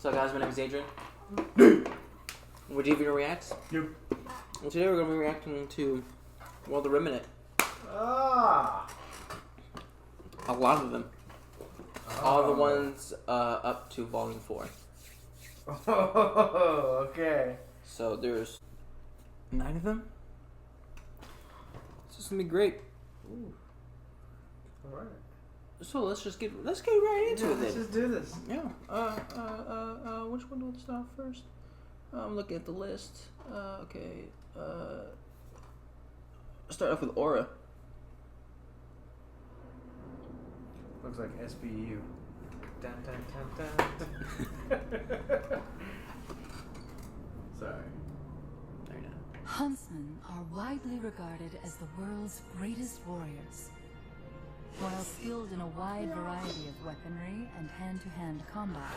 So guys, my name is Adrian. We're DV Reacts. Yep. And today we're going to be reacting to, well, the Remnant. Ah! A lot of them. Oh. All the ones up to Volume 4. Oh, okay. So there's 9 of them. This is going to be great. Ooh. Alright. So let's get right into it then. Let's just do this. Yeah. Which one do we start first? I'm looking at the list. Okay. Start off with Aura. Looks like SBU. Dun, dun, dun, dun. Sorry. There you go. Huntsmen are widely regarded as the world's greatest warriors. While skilled in a wide variety of weaponry and hand-to-hand combat,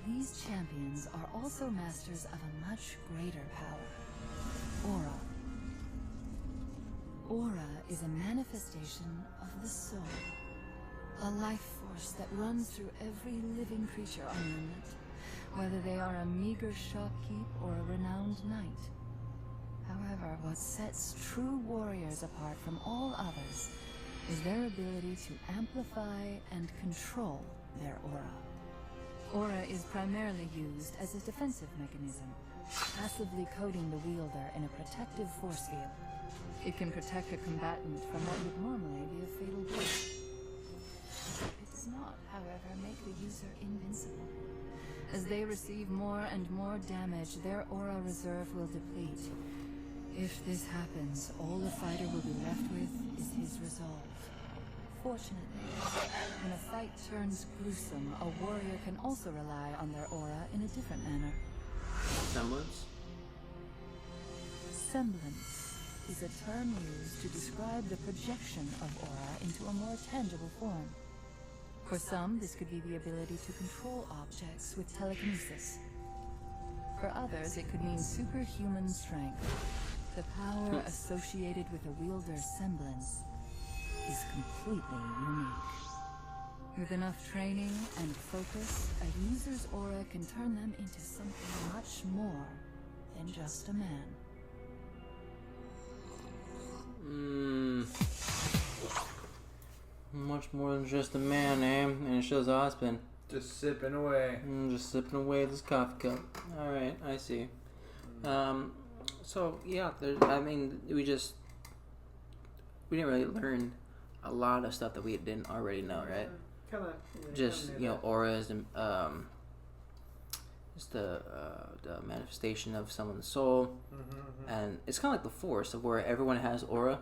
these champions are also masters of a much greater power, Aura. Aura is a manifestation of the soul, a life force that runs through every living creature on Remnant, whether they are a meager shopkeep or a renowned knight. However, what sets true warriors apart from all others is their ability to amplify and control their aura. Aura is primarily used as a defensive mechanism, passively coating the wielder in a protective force field. It can protect a combatant from what would normally be a fatal blow. It does not, however, make the user invincible. As they receive more and more damage, their aura reserve will deplete. If this happens, all the fighter will be left with is his resolve. Fortunately, when a fight turns gruesome, a warrior can also rely on their aura in a different manner. Semblance. Semblance is a term used to describe the projection of aura into a more tangible form. For some, this could be the ability to control objects with telekinesis. For others, it could mean superhuman strength. The power associated with a wielder's semblance is completely unique. With enough training and focus, a user's aura can turn them into something much more than just a man. Much more than just a man, eh? And it shows a husband. Just sipping away. Just sipping away this coffee cup. Alright, I see. So, yeah, we didn't really learn a lot of stuff that we didn't already know, right? Kinda. Just, auras and, it's the manifestation of someone's soul. And it's kind of like the Force, of where everyone has aura,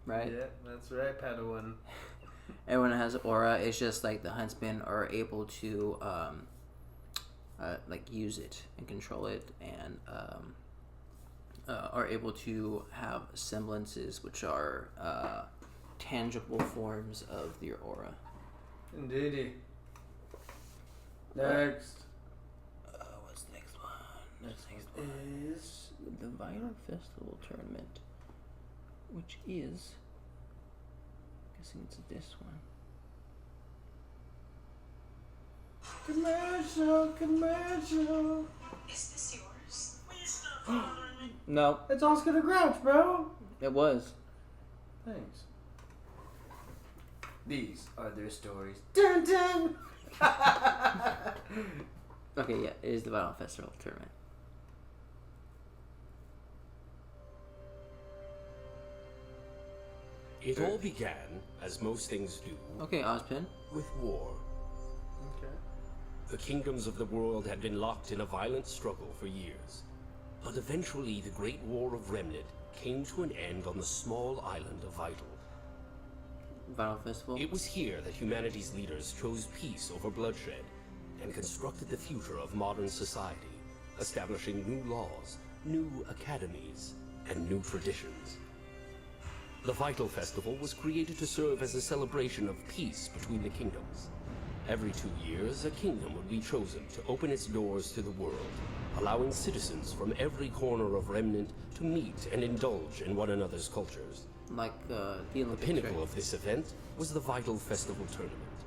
right? Yeah, that's right, Padawan. Everyone has aura. It's just like the huntsmen are able to use it and control it, and are able to have semblances, which are tangible forms of your aura. Indeedy. Next. What's the next one? Next one is the Vital Festival Tournament, which is, I'm guessing it's this one. Commercial. Is this yours? Please stop bothering me. No, It's Oscar the Grouch, bro. it was. Thanks. These are their stories. Dun dun. Okay, yeah, it is the Vital Festival Tournament. It all began, as most things do, Okay, Ozpin. with war. Okay. The kingdoms of the world had been locked in a violent struggle for years. But eventually, the Great War of Remnant came to an end on the small island of Vital. Vital Festival. It was here that humanity's leaders chose peace over bloodshed and constructed the future of modern society, establishing new laws, new academies, and new traditions. The Vital Festival was created to serve as a celebration of peace between the kingdoms. Every 2 years, a kingdom would be chosen to open its doors to the world, allowing citizens from every corner of Remnant to meet and indulge in one another's cultures. Like the The Olympics, pinnacle right? of this event was the Vital Festival Tournament.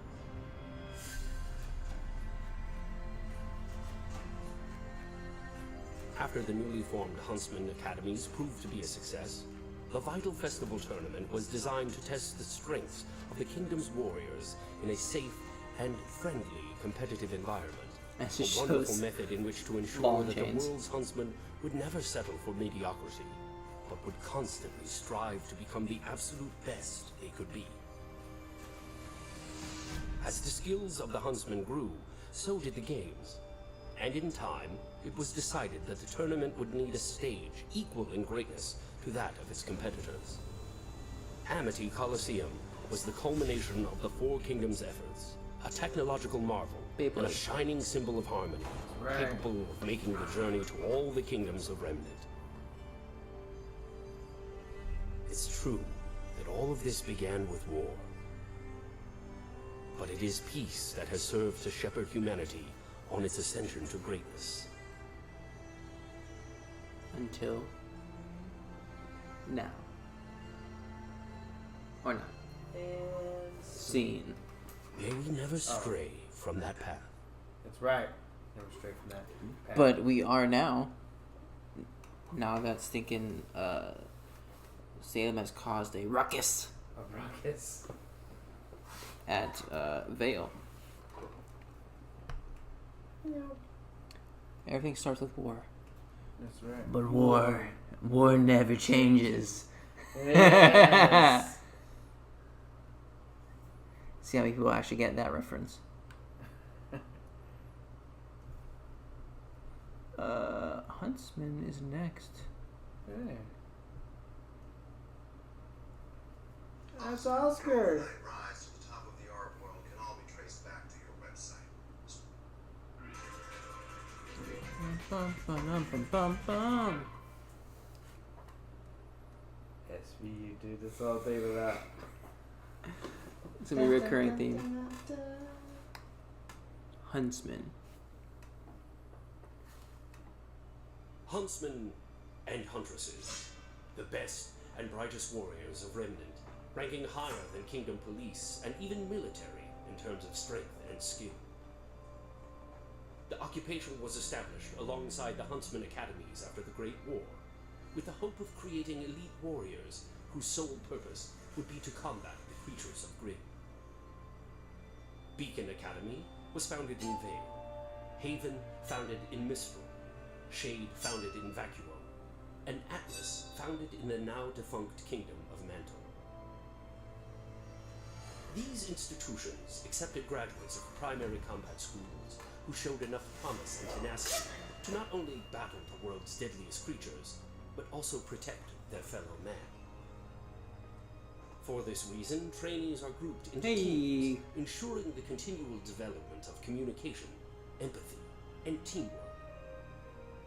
After the newly formed Huntsman Academies proved to be a success, the Vital Festival Tournament was designed to test the strengths of the kingdom's warriors in a safe and friendly competitive environment. As A it wonderful shows method in which to ensure long that chains. the world's huntsmen would never settle for mediocrity, but would constantly strive to become the absolute best they could be. As the skills of the huntsmen grew, so did the games. And in time, it was decided that the tournament would need a stage equal in greatness to that of its competitors. Amity Coliseum was the culmination of the Four Kingdoms' efforts, a technological marvel and a Beyblade. shining symbol of harmony, Right. capable of making the journey to all the kingdoms of Remnant. It's true that all of this began with war, but it is peace that has served to shepherd humanity on its ascension to greatness. Until now. Or not. Scene. May we never stray from that path. That's right. Never straight from that path. But we are now. Now that's thinking Salem has caused a ruckus Of rockets. at Vale. Everything starts with war. That's right. But war never changes. Yes. See how many people actually get that reference. Huntsman is next. Hey. That's Oscar. Rise to the top of the art world can all be traced back to your website. Bum, bum, bum, bum, bum. SVU, dude. That's all I'm thinking about. It's gonna be a recurring theme. Huntsman. Huntsmen and huntresses, the best and brightest warriors of Remnant, ranking higher than kingdom police and even military in terms of strength and skill. The occupation was established alongside the Huntsman Academies after the Great War, with the hope of creating elite warriors whose sole purpose would be to combat the creatures of Grid. Beacon Academy was founded in Vale, Haven founded in Mistral, Shade founded in Vacuo, and Atlas founded in the now-defunct kingdom of Mantle. These institutions accepted graduates of primary combat schools who showed enough promise and tenacity to not only battle the world's deadliest creatures, but also protect their fellow man. For this reason, trainees are grouped into teams, ensuring the continual development of communication, empathy, and teamwork.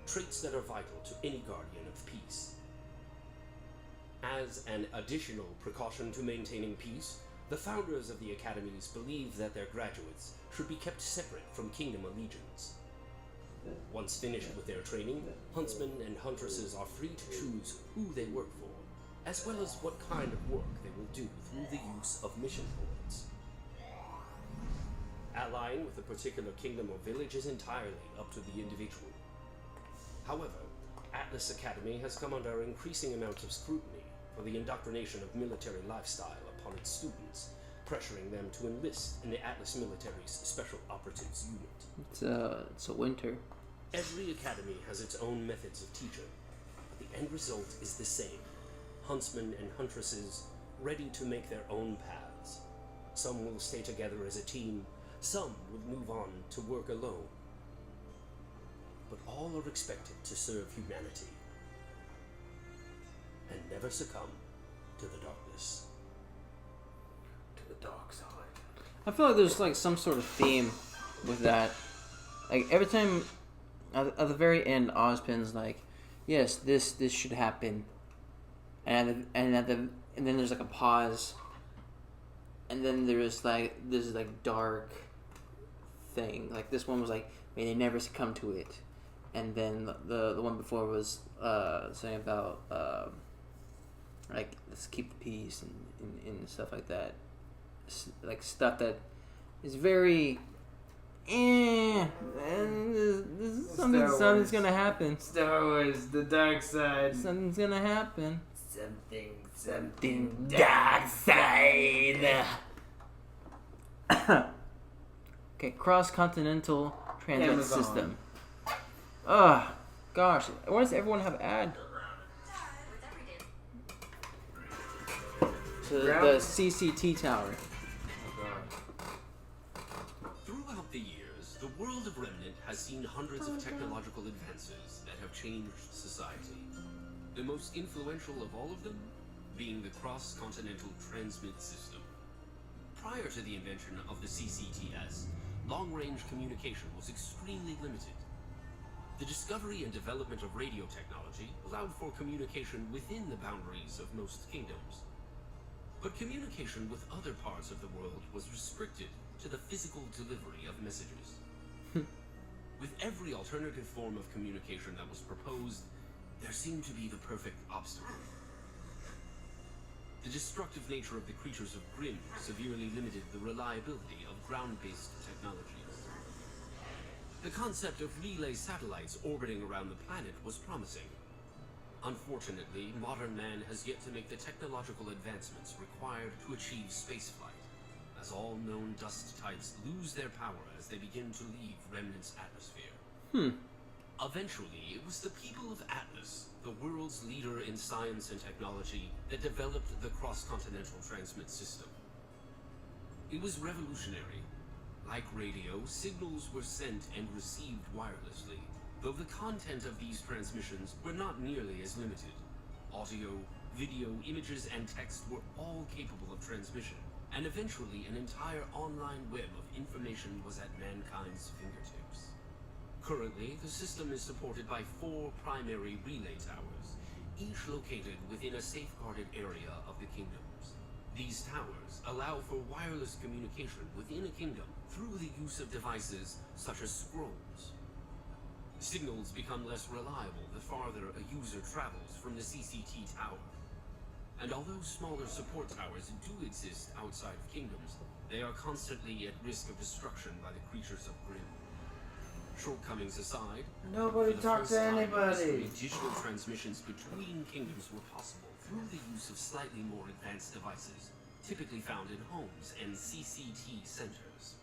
Traits that are vital to any guardian of peace. As an additional precaution to maintaining peace, the founders of the academies believed that their graduates should be kept separate from kingdom allegiance. Once finished with their training, huntsmen and huntresses are free to choose who they work for, as well as what kind of work they will do through the use of mission boards. Allying with a particular kingdom or village is entirely up to the individual. However, Atlas Academy has come under increasing amounts of scrutiny for the indoctrination of military lifestyle upon its students, pressuring them to enlist in the Atlas military's Special Operatives Unit. It's a winter. Every academy has its own methods of teaching, but the end result is the same. Huntsmen and huntresses ready to make their own paths. Some will stay together as a team, some will move on to work alone. But all are expected to serve humanity and never succumb to the darkness. To the dark side. I feel like there's like some sort of theme with that. Like every time, at the very end, Ozpin's like, "Yes, this should happen," and then there's like a pause, and then there's like this like dark thing. Like this one was like, "May they never succumb to it," and then the one before was saying about like let's keep the peace and stuff like that. Like stuff that is very and this is Something's gonna happen. Star Wars, the dark side. Something's gonna happen. Something Dark side. Okay, cross-continental transit Amazon. system. Ugh, gosh, why does everyone have ad? To the Ground? CCT tower. Throughout the years, the world of Remnant has seen hundreds of technological advances that have changed society. The most influential of all of them being the cross-continental transmit system. Prior to the invention of the CCTS, long-range communication was extremely limited. The discovery and development of radio technology allowed for communication within the boundaries of most kingdoms. But communication with other parts of the world was restricted to the physical delivery of messages. With every alternative form of communication that was proposed, there seemed to be the perfect obstacle. The destructive nature of the creatures of Grimm severely limited the reliability of ground-based technologies. The concept of relay satellites orbiting around the planet was promising. Unfortunately, modern man has yet to make the technological advancements required to achieve spaceflight, as all known dust types lose their power as they begin to leave Remnant's atmosphere. Eventually, it was the people of Atlas, the world's leader in science and technology, that developed the cross-continental transmit system. It was revolutionary. Like radio, signals were sent and received wirelessly, though the content of these transmissions were not nearly as limited. Audio, video, images, and text were all capable of transmission, and eventually an entire online web of information was at mankind's fingertips. Currently, the system is supported by 4 primary relay towers, each located within a safeguarded area of the kingdoms. These towers allow for wireless communication within a kingdom through the use of devices such as scrolls. Signals become less reliable the farther a user travels from the CCT tower. And although smaller support towers do exist outside of kingdoms, they are constantly at risk of destruction by the creatures of Grimm. Shortcomings aside, Nobody for the talk first to time in anybody. history, digital transmissions between kingdoms were possible through the use of slightly more advanced devices, typically found in homes and CCT centers.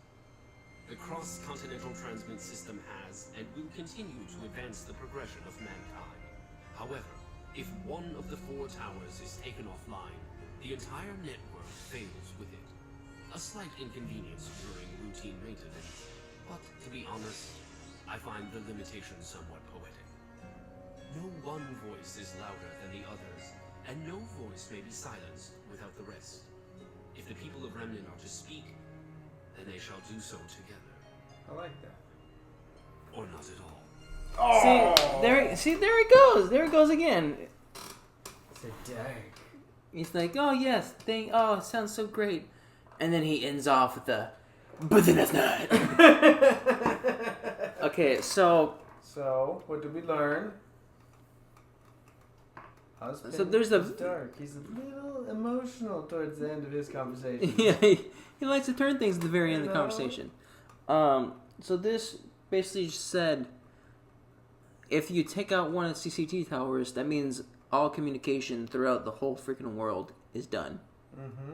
The cross-continental transmit system has and will continue to advance the progression of mankind. However, if one of the 4 towers is taken offline, the entire network fails with it. A slight inconvenience during routine maintenance, but to be honest, I find the limitation somewhat poetic. No one voice is louder than the others, and no voice may be silenced without the rest. If the people of Remnant are to speak, then they shall do so together, I like that. or not at all. There it goes. There it goes again. It's a dark. He's like, oh yes, it sounds so great. And then he ends off with the, but then that's not. Okay, so what did we learn? Husband So there's is dark. He's a little emotional towards the end of his conversation. yeah, he likes to turn things at the very end of the You know? conversation. So this basically said, if you take out one of the CCT towers, that means all communication throughout the whole freaking world is done. Mm-hmm.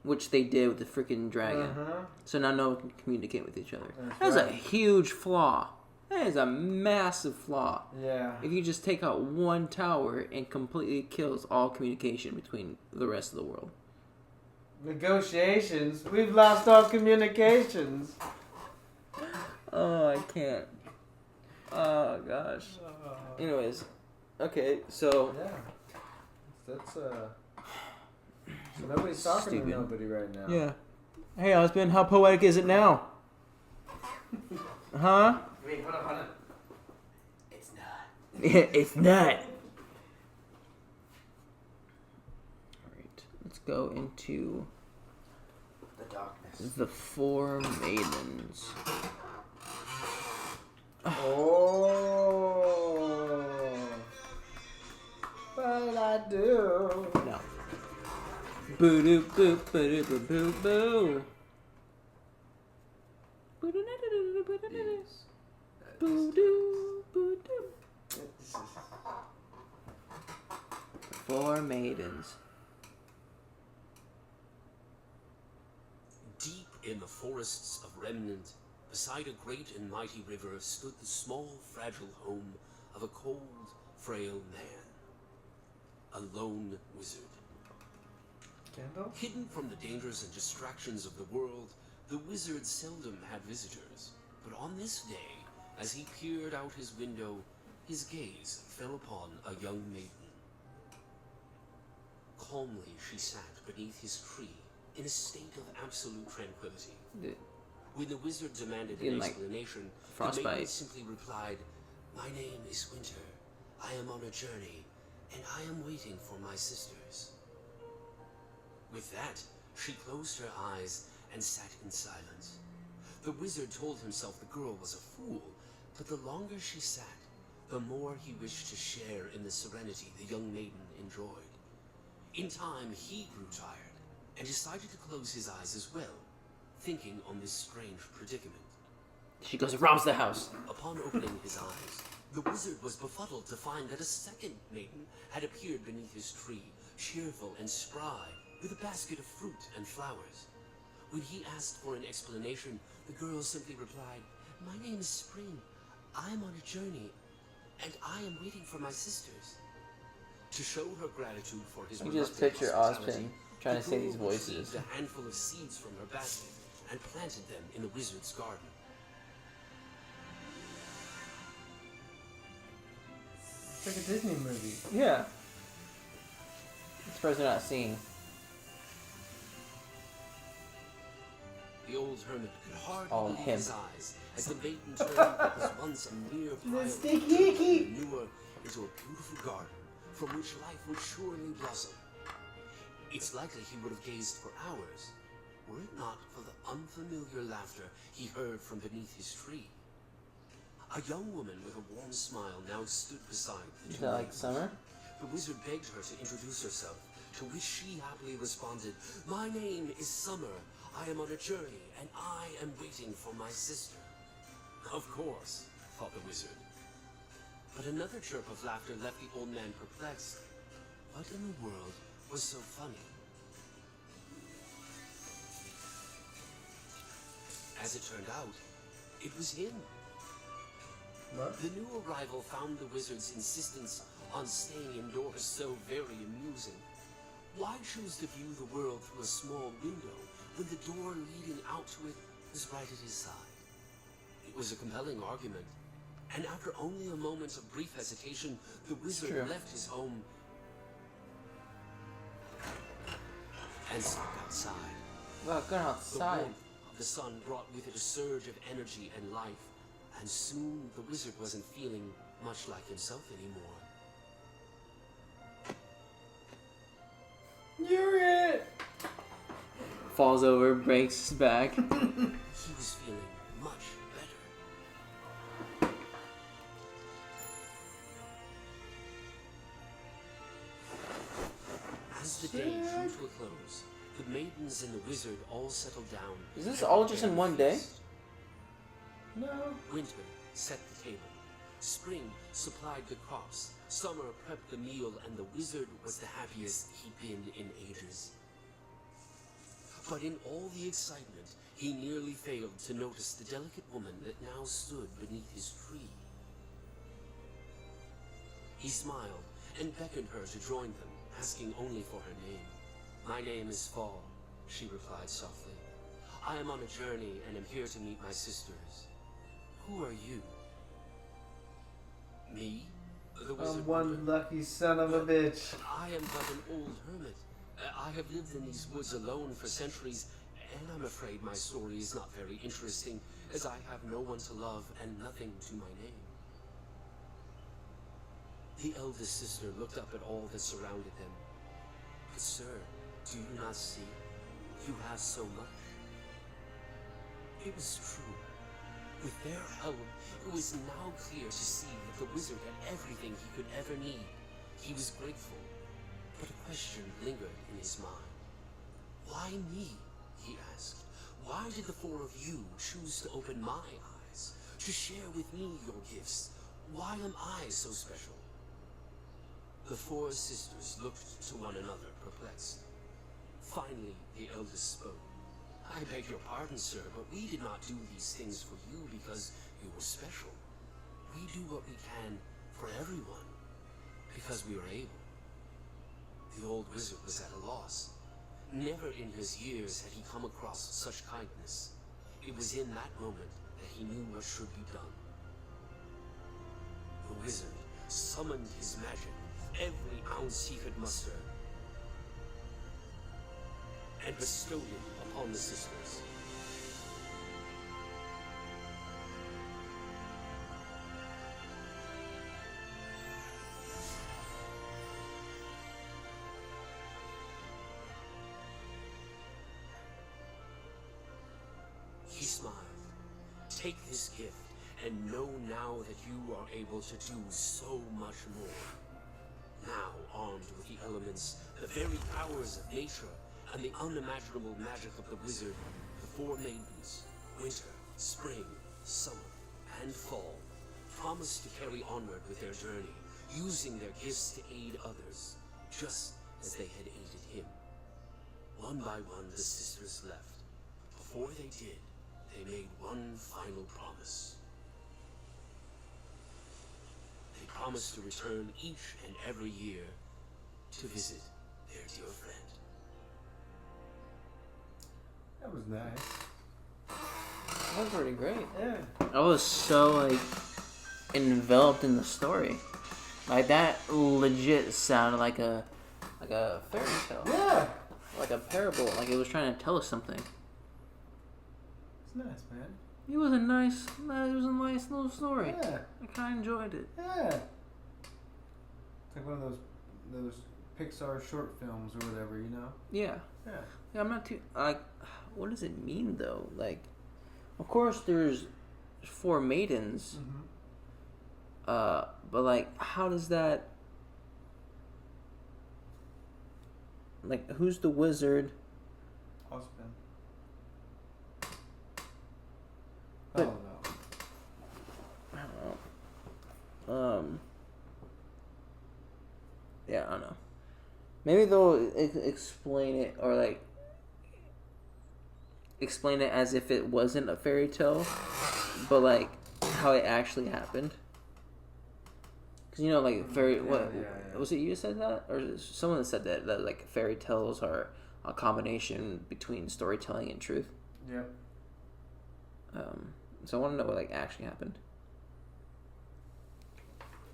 Which they did with the freaking dragon. Uh-huh. So now no one can communicate with each other. That's That's a right. huge flaw. That is a massive flaw. Yeah. If you just take out one tower and completely kills all communication between the rest of the world. Negotiations. We've lost all communications. Oh, I can't. Oh, gosh. Anyways. Okay, so... Yeah. That's So nobody's talking Stupid. to nobody right now. Yeah. Hey, husband, how poetic is it now? Huh? Wait, hold on. It's not. It's not. Alright, let's go into The darkness. the 4 maidens. Oh. What I do? No. Boo doo boo boo doo boo boo boo. Boo doo doo doo doo doo doo doo. Boo doo. 4 maidens. Deep in the forests of Remnant, beside a great and mighty river, stood the small, fragile home of a cold, frail man. A lone wizard. Candle? Hidden from the dangers and distractions of the world, the wizard seldom had visitors. But on this day, as he peered out his window, his gaze fell upon a young maiden. Calmly she sat beneath his tree, in a state of absolute tranquility. When the wizard demanded an explanation, the maiden simply replied, "My name is Winter. I am on a journey, and I am waiting for my sisters." With that, she closed her eyes and sat in silence. The wizard told himself the girl was a fool, but the longer she sat, the more he wished to share in the serenity the young maiden enjoyed. In time, he grew tired and decided to close his eyes as well, thinking on this strange predicament. She goes and robs the house. Upon opening his eyes, the wizard was befuddled to find that a second maiden had appeared beneath his tree, cheerful and spry, with a basket of fruit and flowers. When he asked for an explanation, the girl simply replied, "My name is Spring. I am on a journey, and I am waiting for my sisters." To show her gratitude for his You just reluctant picture hospitality, Ozpin trying to the say girl these voices. retrieved a handful of seeds from her basket and planted them in the wizard's garden. It's like a Disney movie. Yeah. I'm surprised they're not seeing. The old hermit could hardly All believe him. his eyes as the maiden turned what was once a mere pile of sticky icky. manure into a beautiful garden from which life would surely blossom. It's likely he would have gazed for hours, were it not for the unfamiliar laughter he heard from beneath his tree. A young woman with a warm smile now stood beside the Is two that like maidens. summer? The wizard begged her to introduce herself, to which she happily responded, "My name is Summer. I am on a journey, and I am waiting for my sister." Of course, thought the wizard. But another chirp of laughter left the old man perplexed. What in the world was so funny? As it turned out, it was him. What? The new arrival found the wizard's insistence on staying indoors so very amusing. Why choose to view the world through a small window when the door leading out to it was right at his side? It was a compelling argument, and after only a moment of brief hesitation, the wizard True. left his home and stepped outside. Well, going The outside. warmth of the sun brought with it a surge of energy and life, and soon the wizard wasn't feeling much like himself anymore. You're it! Falls over, breaks his back. He was feeling much better. As the day drew to a close, the maidens and the wizard all settled down. Is this and all just prepared in a one day? feast. No. Winter set the table. Spring supplied the crops. Summer prepped the meal, and the wizard was the happiest he'd been in ages. But in all the excitement, he nearly failed to notice the delicate woman that now stood beneath his tree. He smiled and beckoned her to join them, asking only for her name. "My name is Fall," she replied softly. "I am on a journey and am here to meet my sisters. Who are you?" "Me?" The wizard I'm one wondered. lucky son of a bitch. "I am but an old hermit. I have lived in these woods alone for centuries, and I'm afraid my story is not very interesting, as I have no one to love and nothing to my name." The eldest sister looked up at all that surrounded them. "But sir, do you not see? You have so much." It was true. With their help, it was now clear to see that the wizard had everything he could ever need. He was grateful, but a question lingered in his mind. "Why me?" he asked. "Why did the four of you choose to open my eyes, to share with me your gifts? Why am I so special?" The four sisters looked to one another, perplexed. Finally, the eldest spoke. I beg your pardon, sir, but we did not do these things for you because you were special. We do what we can for everyone, because we are able. The old wizard was at a loss. Never in his years had he come across such kindness. It was in that moment that he knew what should be done. The wizard summoned his magic, every ounce he could muster, and bestowed it upon the sisters. He smiled. Take this gift, and know now that you are able to do so much more. Now, armed with the elements, the very powers of nature, and the unimaginable magic of the wizard, the four maidens, winter, spring, summer, and fall, promised to carry onward with their journey, using their gifts to aid others, just as they had aided him. One by one, the sisters left. Before they did, they made one final promise. They promised to return each and every year to visit their dear friend. That was nice. That was pretty great. Yeah. I was so like enveloped in the story. Like that legit sounded like a fairy tale. Yeah. Like a parable. Like it was trying to tell us something. It's nice, man. It was a nice little story. Yeah. I kind of enjoyed it. Yeah. It's like one of those Pixar short films or whatever, you know? Yeah. Yeah. Yeah, I'm not too like. What does it mean though? Like, of course there's four maidens. Mm-hmm. But like, how does that? Like, who's the wizard? Husband. But- Oh no. I don't know. Yeah, I don't know. Maybe they'll explain it or like explain it as if it wasn't a fairy tale, but like how it actually happened. Cause you know, like fairy. What yeah. was it? You said that, or is it someone that said that like fairy tales are a combination between storytelling and truth. Yeah. So I want to know what like actually happened.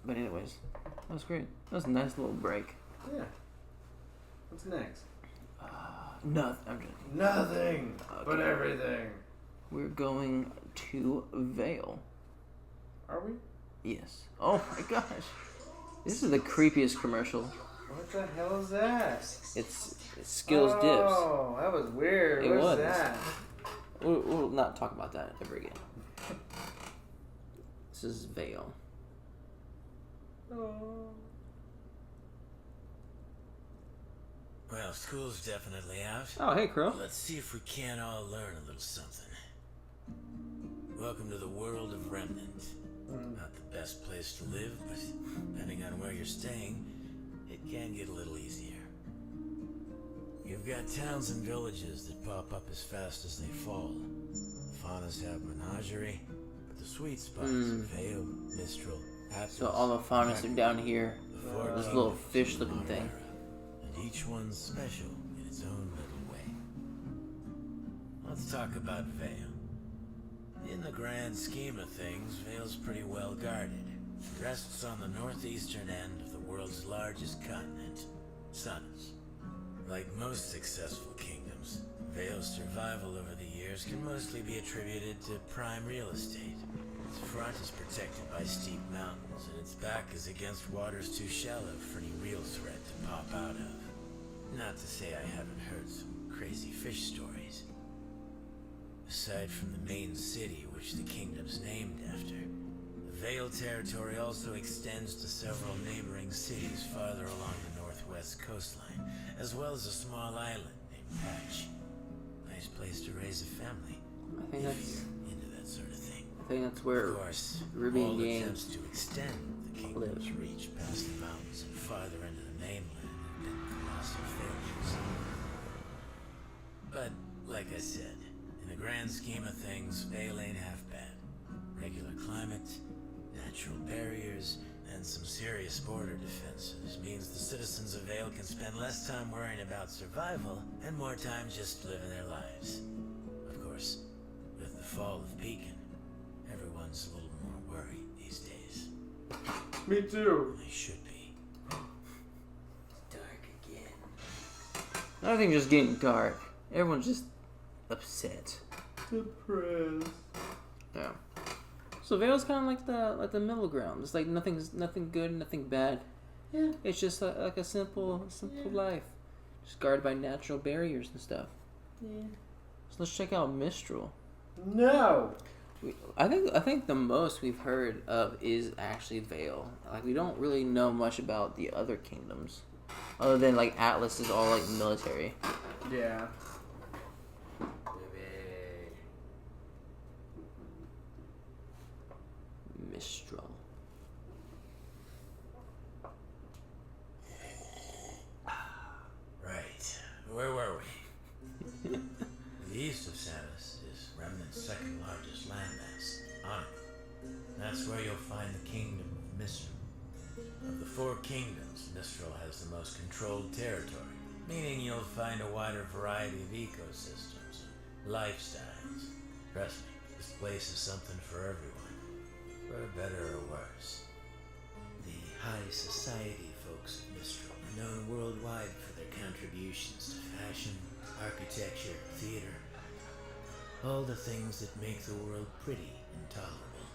But anyways, that was great. That was a nice little break. Yeah. What's next? Nothing. I'm joking. Nothing, but Okay. everything. We're going to Vale. Are we? Yes. Oh my gosh. This is the creepiest commercial. What the hell is that? It's Skills Dips. Oh, that was weird. It What's was. that? We'll not talk about that ever again. This is Vale. Oh. Well, school's definitely out. Oh, hey, Crow. Let's see if we can't all learn a little something. Welcome to the world of Remnant. Not the best place to live, but depending on where you're staying, it can get a little easier. You've got towns and villages that pop up as fast as they fall. Faunas have menagerie, but the sweet spots are Vale, Mistral, Atlas, So all the faunas are down here. the Four This Kingdoms, little fish-looking and thing. Montera, and each one's special in its own little way. Let's talk about Vale. In the grand scheme of things, Vale's pretty well guarded. It rests on the northeastern end of the world's largest continent, Suns. Like most successful kingdoms, Vale's survival over the years can mostly be attributed to prime real estate. Its front is protected by steep mountains, and its back is against waters too shallow for any real threat to pop out of. Not to say I haven't heard some crazy fish stories. Aside from the main city, which the kingdom's named after, the Vale territory also extends to several neighboring cities farther along the northwest coastline, as well as a small island named Patch. Nice place to raise a family, I think if that's you're into that sort of thing. I think that's where Of course, Ruby all and Gang attempts to extend the kingdoms reached past the mountains and farther into the mainland have been colossal failures. But, like I said, in the grand scheme of things, Vale ain't half bad. Regular climate, natural barriers, and some serious border defenses means the citizens of Vale can spend less time worrying about survival and more time just living their lives. Of course, with the fall of Pekin, everyone's a little more worried these days. Me too. They should be. Dark again. I think just getting dark. Everyone's just upset. Depressed. Yeah. So Vale's kind of like the middle ground. It's like nothing good, nothing bad. Yeah. It's just like a simple life, just guarded by natural barriers and stuff. Yeah. So let's check out Mistral. No. I think the most we've heard of is actually Vale. Like we don't really know much about the other kingdoms, other than like Atlas is all like military. Yeah. Mistral. Right. Where were we? To the east of Samus is Remnant's second largest landmass, Onyx. That's where you'll find the kingdom of Mistral. Of the four kingdoms, Mistral has the most controlled territory, meaning you'll find a wider variety of ecosystems and lifestyles. Trust me, this place is something for everyone, for better or worse. The high society folks of Mistral are known worldwide for their contributions to fashion, architecture, theater, all the things that make the world pretty and tolerable.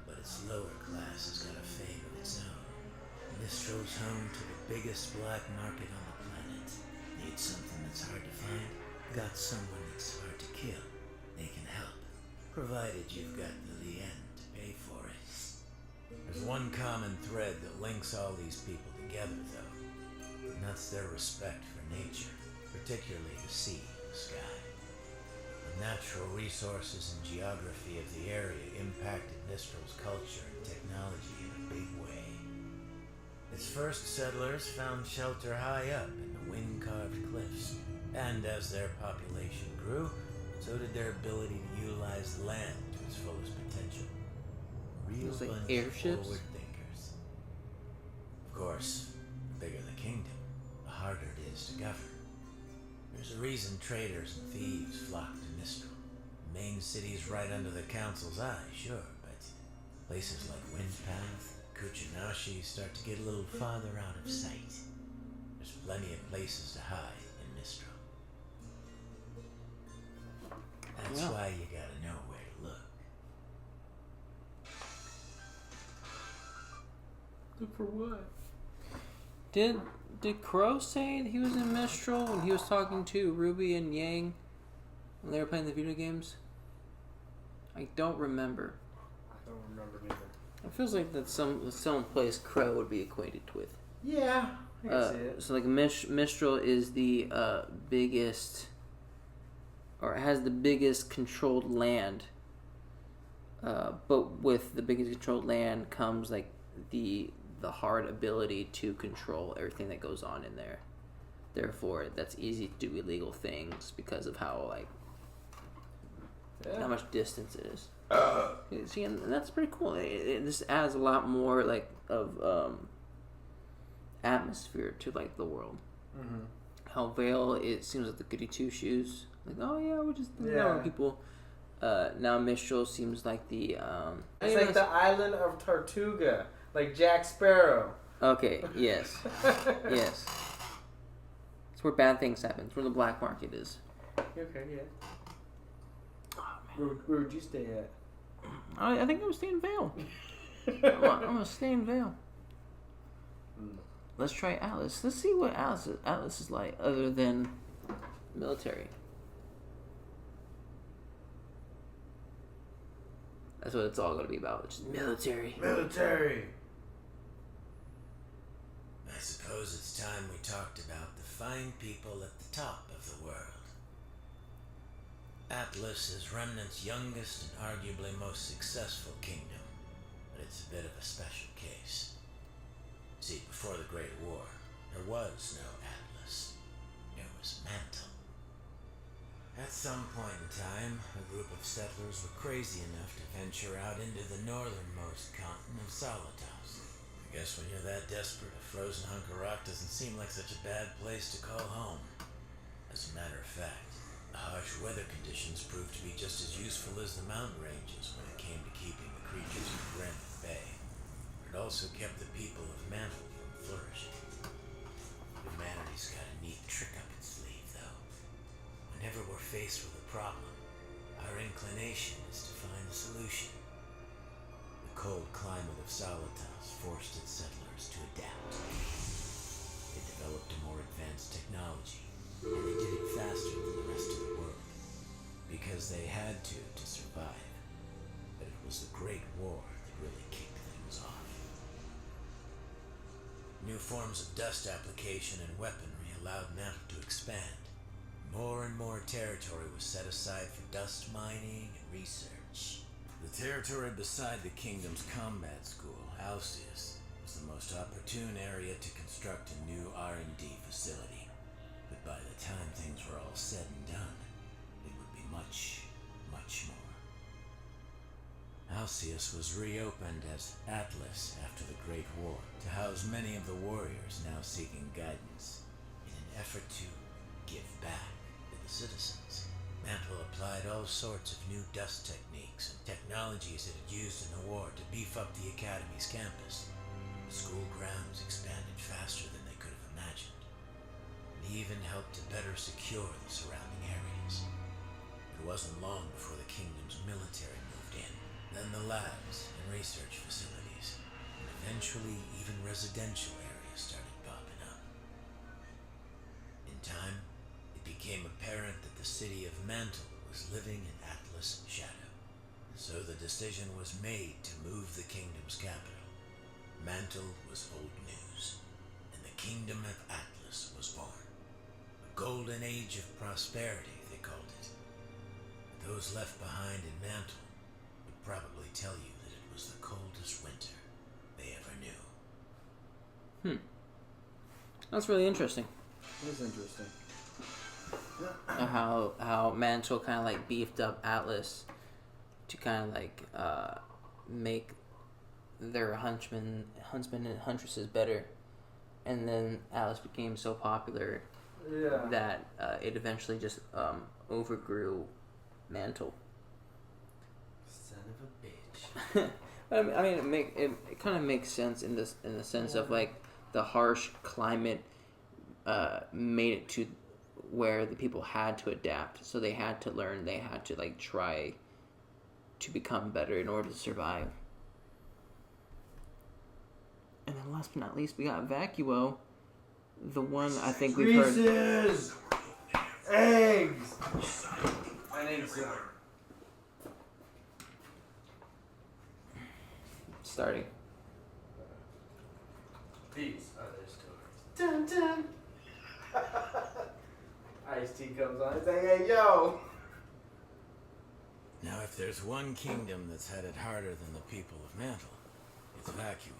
But its lower class has got a fame of its own. Mistral's home to the biggest black market on the planet. Need something that's hard to find? Got someone that's hard to kill? They can help, provided you've got the end to pay for it. There's one common thread that links all these people together, though, and that's their respect for nature, particularly the sea and the sky. The natural resources and geography of the area impacted Mistral's culture and technology in a big way. Its first settlers found shelter high up in the wind-carved cliffs, and as their population grew, so did their ability to utilize the land to its fullest potential. Real It's like bunch airships? of forward thinkers. Of course, the bigger the kingdom, the harder it is to govern. There's a reason traders and thieves flock to Mistral. The main city's right under the council's eye, sure, but places like Windpath, Kuchinashi start to get a little farther out of sight. There's plenty of places to hide in Mistral. That's Yeah. why you gotta know where to look. Look for what? Did Crow say that he was in Mistral when he was talking to Ruby and Yang when they were playing the video games? I don't remember. I don't remember neither. It feels like that's some place Crow would be acquainted with. Yeah, I can see it. So like Mistral is the biggest, or has the biggest controlled land. But with the biggest controlled land comes like the hard ability to control everything that goes on in there. Therefore, that's easy to do illegal things because of how how much distance it is. See, and that's pretty cool. It just adds a lot more like of atmosphere to like the world. Mm-hmm. How Vale, it seems like the goody two shoes. Like, oh yeah, we're just Yeah. people. Now Mistral seems like the It's like the island of Tortuga, like Jack Sparrow. Okay, yes. Yes. It's where bad things happen. It's where the black market is. Okay, yeah. Oh, Where would you stay at? I think I'm gonna stay in Vale. I'm gonna stay in Vale. Let's try Atlas. Let's see what Atlas is like other than military. That's what it's all gonna be about. Just military. Military. I suppose it's time we talked about the fine people at the top of the world. Atlas is Remnant's youngest and arguably most successful kingdom, but it's a bit of a special case. Great War, there was no Atlas. There was Mantle. At some point in time, a group of settlers were crazy enough to venture out into the northernmost continent of Solitas. I guess when you're that desperate, a frozen hunk of rock doesn't seem like such a bad place to call home. As a matter of fact, the harsh weather conditions proved to be just as useful as the mountain ranges when it came to keeping the creatures of Remnant at bay. It also kept the people of Mantle from flourishing. Humanity's got a neat trick up its sleeve, though. Whenever we're faced with a problem, our inclination is to find a solution. The cold climate of Solitas forced its settlers to adapt. They developed a more advanced technology, and they did it faster than the rest of the world, because they had to survive. But it was the Great War that really kicked things off. New forms of dust application and weaponry allowed Mantle to expand. More and more territory was set aside for dust mining and research. The territory beside the kingdom's combat school, Alcius, was the most opportune area to construct a new R&D facility. But by the time things were all said and done, it would be much, much more. Alcius was reopened as Atlas after the Great War to house many of the warriors now seeking guidance in an effort to give back to the citizens. Mantle applied all sorts of new dust techniques and technologies it had used in the war to beef up the Academy's campus. The school grounds expanded faster than they could have imagined. It even helped to better secure the surrounding areas. It wasn't long before the kingdom's military moved in, then the labs and research facilities, and eventually even residential areas started popping up. In time, it became apparent that the city of Mantle was living in Atlas' shadow. So the decision was made to move the kingdom's capital. Mantle was old news, and the kingdom of Atlas was born. A golden age of prosperity, they called it. But those left behind in Mantle would probably tell you that it was the coldest winter they ever knew. That's really interesting. It is interesting. How Mantle kind of like beefed up Atlas to kind of like make their huntsmen and huntresses better, and then Atlas became so popular that it eventually just overgrew Mantle. Son of a bitch. I mean, it kind of makes sense in the sense of like the harsh climate made it to where the people had to adapt, so they had to learn, they had to like try to become better in order to survive. And then last but not least, we got Vacuo, the one I think we've heard. Reese's! Eggs! I need some. Starting. These are their stories. Dun dun! Ice-T comes on and saying, hey, yo! Now, if there's one kingdom that's had it harder than the people of Mantle, it's Vacuo,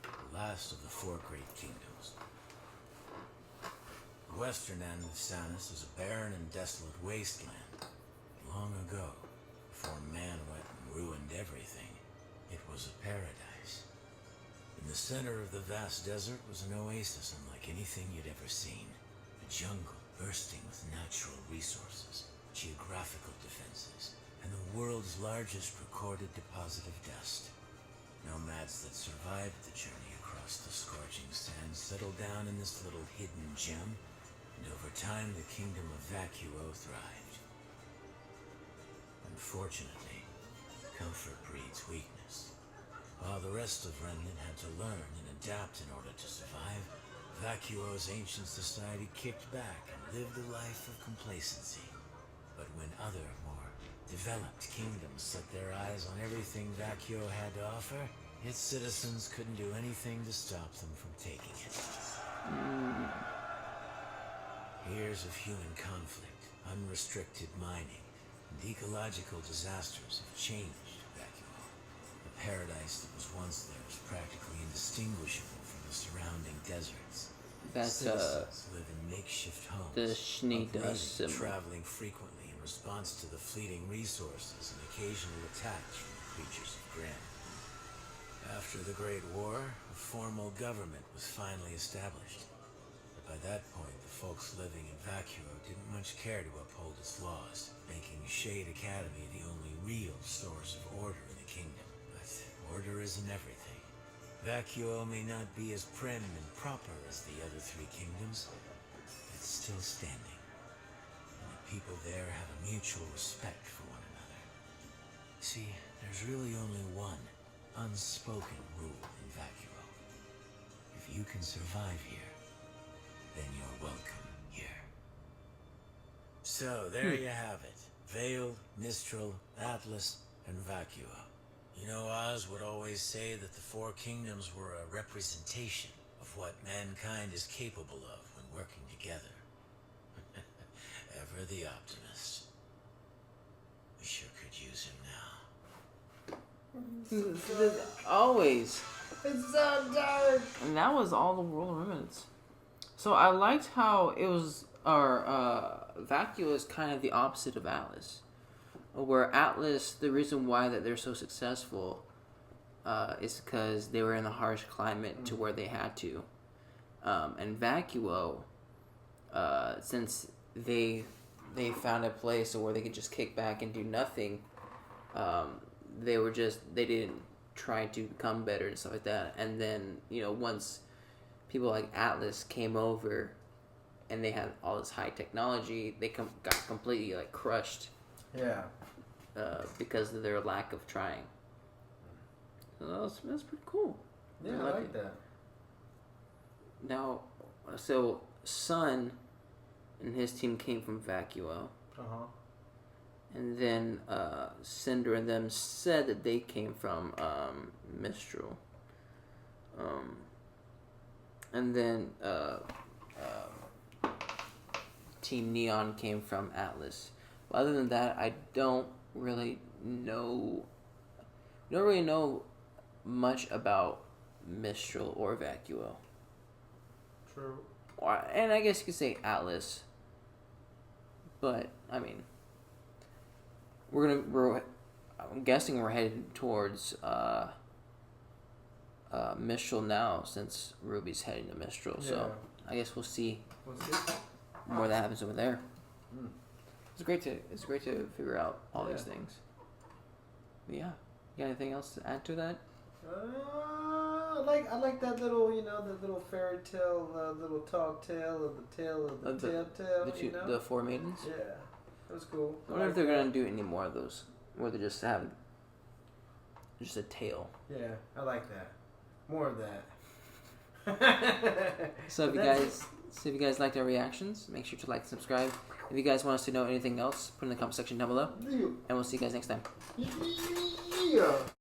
the last of the four great kingdoms. The western end of Sanus is a barren and desolate wasteland. Long ago, before man went and ruined everything, it was a paradise. In the center of the vast desert was an oasis unlike anything you'd ever seen. A jungle bursting with natural resources, geographical defenses, and the world's largest recorded deposit of dust. Nomads that survived the journey across the scorching sands settled down in this little hidden gem, and over time the kingdom of Vacuo thrived. Unfortunately, comfort breeds weakness. While the rest of Remnant had to learn and adapt in order to survive, Vacuo's ancient society kicked back and lived a life of complacency. But when other, more developed kingdoms set their eyes on everything Vacuo had to offer, its citizens couldn't do anything to stop them from taking it. Years of human conflict, unrestricted mining, and ecological disasters have changed Vacuo. The paradise that was once there is practically indistinguishable from the the surrounding deserts. That's Citizens live in makeshift homes. the Schnee uprooted dust and symbol. traveling frequently in response to the fleeting resources and occasional attacks from the creatures of Granite. After the Great War, a formal government was finally established. But by that point, the folks living in Vacuo didn't much care to uphold its laws, making Shade Academy the only real source of order in the kingdom. But order isn't everything. Vacuo may not be as prim and proper as the other three kingdoms, but it's still standing. And the people there have a mutual respect for one another. See, there's really only one unspoken rule in Vacuo. If you can survive here, then you're welcome here. So, there you have it. Vale, Mistral, Atlas, and Vacuo. You know, Oz would always say that the four kingdoms were a representation of what mankind is capable of when working together. Ever the optimist. We sure could use him now. Always. It's so dark. And that was all the World Remnants. So I liked how it was, Vacuo is kind of the opposite of Atlas. Where Atlas, the reason why that they're so successful is because they were in a harsh climate to where they had to. And Vacuo, since they found a place where they could just kick back and do nothing, they didn't try to become better and stuff like that. And then, once people like Atlas came over and they had all this high technology, they got completely crushed. Yeah. Because of their lack of trying. So that's pretty cool. Yeah, I like that. Now, so Sun and his team came from Vacuo. Uh-huh. And then Cinder and them said that they came from Mistral. And then Team Neon came from Atlas. But other than that, I don't really know much about Mistral or Vacuo. True. And I guess you could say Atlas. But I mean, I'm guessing we're headed towards Mistral now, since Ruby's heading to Mistral. Yeah. So I guess we'll see We'll see. more that happens over there. Mm. It's great to figure out all these things. But yeah, you got anything else to add to that? I like that little, that little fairy tale, little talk tale of the tale of the tale. The four maidens. Yeah, that was cool. I wonder if they're gonna do any more of those, where they just have just a tale. Yeah, I like that. More of that. So if you guys liked our reactions, make sure to like and subscribe. If you guys want us to know anything else, put in the comment section down below. And we'll see you guys next time. Yeah.